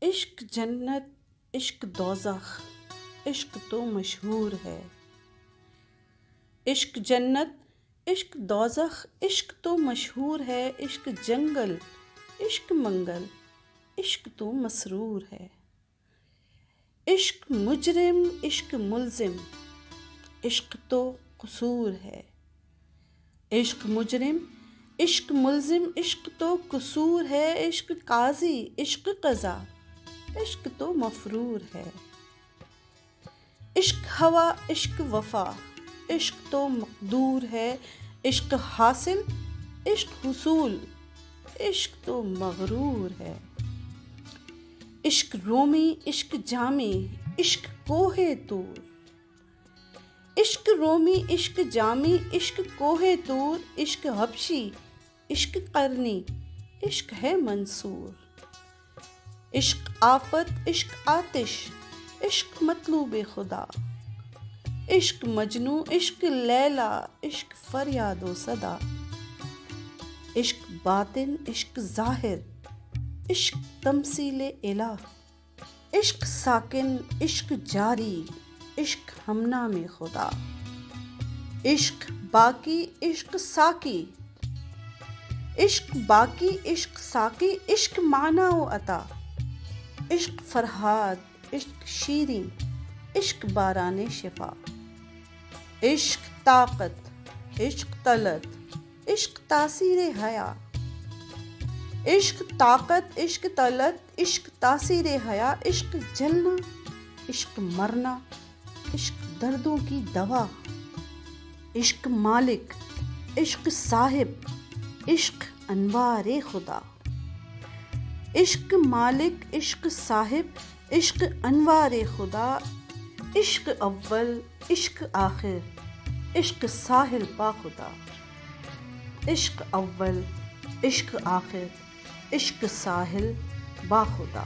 عشق جنت عشق دوزخ عشق تو مشہور ہے. عشق جنت عشق دوزخ عشق تو مشہور ہے. عشق جنگل عشق منگل عشق تو مسرور ہے. عشق مجرم عشق ملزم عشق تو قصور ہے. عشق مجرم عشق ملزم عشق تو قصور ہے. عشق قاضی عشق قضا عشق تو مفرور ہے. عشق ہوا عشق وفا عشق تو مقدور ہے. عشق حاصل عشق حصول عشق تو مغرور ہے. عشق رومی عشق جامی عشق کوہ طور. عشق رومی عشق جامی عشق کوہ طور. عشق حبشی عشق قرنی عشق ہے منصور. عشق آفت عشق آتش عشق مطلوب خدا. عشق مجنوں عشق لیلا عشق فریاد و صدا. عشق باطن عشق ظاہر عشق تمثیل الہ. عشق ساکن عشق جاری عشق ہمنام خدا. عشق باقی عشق ساقی عشق باقی عشق ساقی عشق معنی و عطا. عشق فرہاد عشق شیریں عشق باران شفا. عشق طاقت عشق طلت عشق تاثیر حیا. عشق طاقت عشق طلت عشق تاثیر حیا. عشق جلنا عشق مرنا عشق دردوں کی دوا. عشق مالک عشق صاحب عشق انوار خدا. عشق مالک عشق صاحب عشق انوار خدا. عشق اول عشق آخر عشق ساحل با خدا. عشق اول عشق آخر عشق ساحل با خدا.